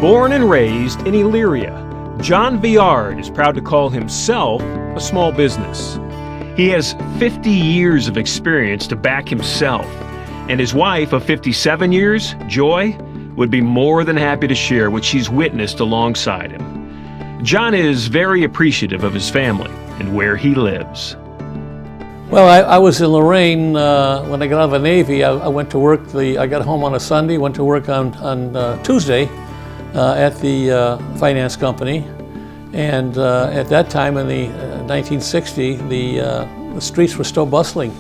Born and raised in Elyria, John Veard is proud to call himself a small business. He has 50 years of experience to back himself, and his wife of 57 years, Joy, would be more than happy to share what she's witnessed alongside him. John is very appreciative of his family and where he lives. Well, I was in Lorraine when I got out of the Navy. I went to work, I got home on a Sunday, went to work on Tuesday at the finance company. And at that time in the 1960, the streets were still bustling.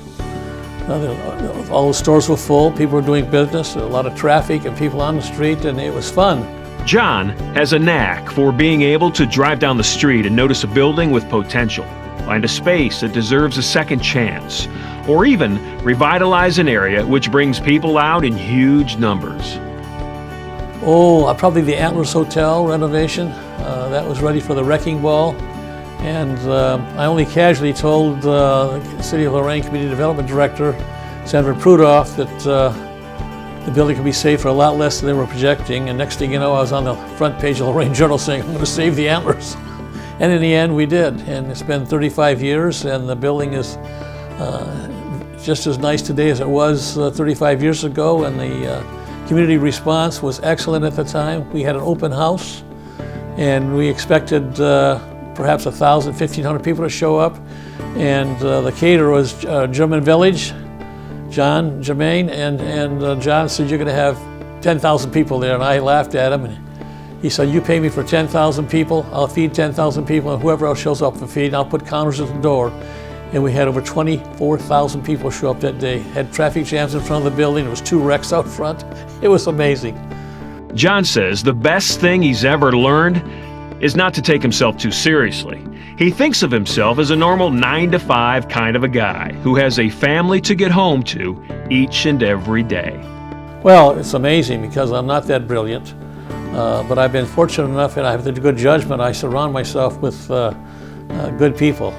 All the stores were full, people were doing business, a lot of traffic and people on the street, and it was fun. John has a knack for being able to drive down the street and notice a building with potential, find a space that deserves a second chance, or even revitalize an area which brings people out in huge numbers. Oh, probably the Antlers Hotel renovation. That was ready for the wrecking ball. And I only casually told the City of Lorraine Community Development Director, Senator Prudhoff, that the building could be saved for a lot less than they were projecting. And next thing you know, I was on the front page of the Lorraine Journal saying, I'm going to save the Antlers. And in the end, we did. And it's been 35 years, and the building is just as nice today as it was 35 years ago. And the community response was excellent at the time. We had an open house, and we expected perhaps 1,000, 1,500 people to show up. And the caterer was German Village, John Germain, and John said, you're going to have 10,000 people there. And I laughed at him. And he said, you pay me for 10,000 people, I'll feed 10,000 people, and whoever else shows up for feed, I'll put counters at the door. And we had over 24,000 people show up that day. Had traffic jams in front of the building. There was 2 wrecks out front. It was amazing. John says the best thing he's ever learned is not to take himself too seriously. He thinks of himself as a normal 9-to-5 kind of a guy who has a family to get home to each and every day. Well, it's amazing because I'm not that brilliant, but I've been fortunate enough and I have the good judgment. I surround myself with good people.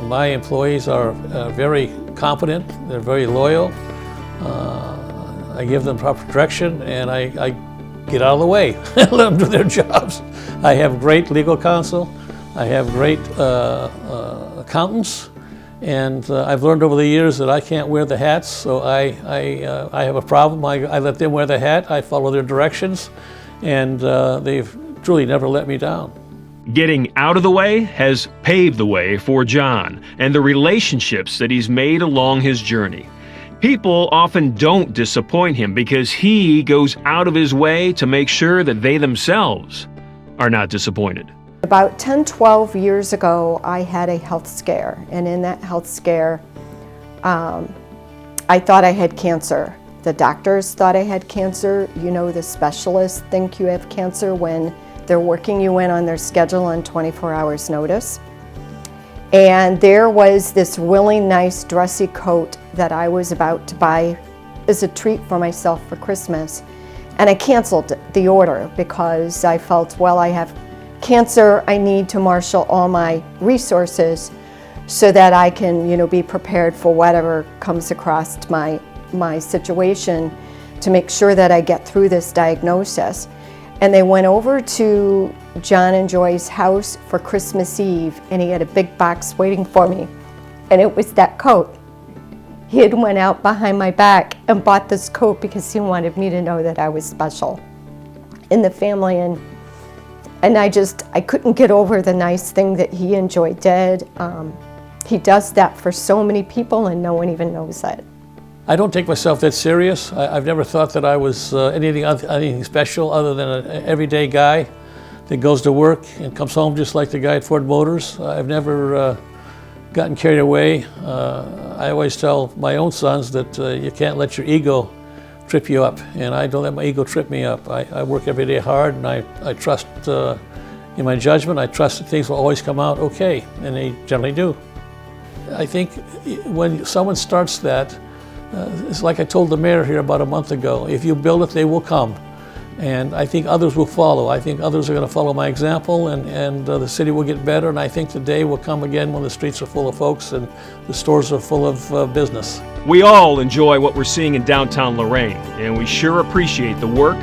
My employees are very competent, they're very loyal. I give them proper direction and I get out of the way and let them do their jobs. I have great legal counsel, I have great accountants, and I've learned over the years that I can't wear the hats, so I have a problem. I let them wear the hat, I follow their directions, and they've truly never let me down. Getting out of the way has paved the way for John and the relationships that he's made along his journey. People often don't disappoint him because he goes out of his way to make sure that they themselves are not disappointed. About 10, 12 years ago, I had a health scare, and in that health scare, I thought I had cancer. The doctors thought I had cancer. You know, the specialists think you have cancer when they're working you in on their schedule on 24 hours notice. And there was this really nice dressy coat that I was about to buy as a treat for myself for Christmas. And I canceled the order because I felt, well, I have cancer, I need to marshal all my resources so that I can, be prepared for whatever comes across my situation to make sure that I get through this diagnosis. And they went over to John and Joy's house for Christmas Eve, and he had a big box waiting for me. And it was that coat. He had went out behind my back and bought this coat because he wanted me to know that I was special in the family. And I couldn't get over the nice thing that he and Joy did. He does that for so many people, and no one even knows it. I don't take myself that serious. I've never thought that I was anything special other than an everyday guy that goes to work and comes home just like the guy at Ford Motors. I've never gotten carried away. I always tell my own sons that you can't let your ego trip you up, and I don't let my ego trip me up. I work every day hard, and I trust in my judgment. I trust that things will always come out okay, and they generally do. I think when someone starts that, it's like I told the mayor here about a month ago, if you build it, they will come. And I think others will follow. I think others are going to follow my example, and the city will get better, and I think the day will come again when the streets are full of folks and the stores are full of business. We all enjoy what we're seeing in downtown Lorraine, and we sure appreciate the work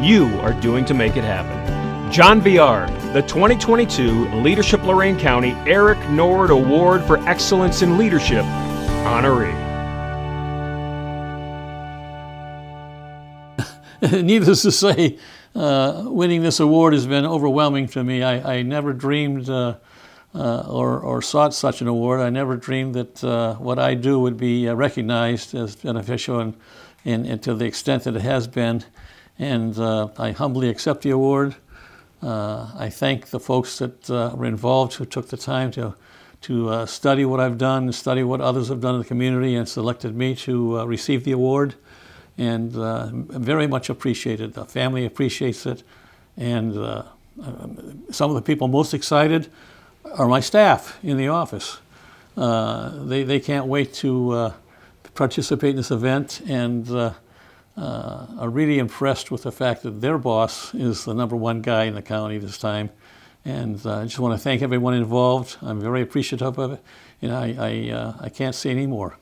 you are doing to make it happen. John Veard, the 2022 Leadership Lorain County Eric Nord Award for Excellence in Leadership honoree. Needless to say, winning this award has been overwhelming to me. I never dreamed or sought such an award. I never dreamed that what I do would be recognized as beneficial and to the extent that it has been. And I humbly accept the award. I thank the folks that were involved who took the time to study what I've done, study what others have done in the community, and selected me to receive the award. And very much appreciated. The family appreciates it, and some of the people most excited are my staff in the office. They can't wait to participate in this event, and are really impressed with the fact that their boss is the #1 guy in the county this time. And I just want to thank everyone involved. I'm very appreciative of it, and I can't say any more.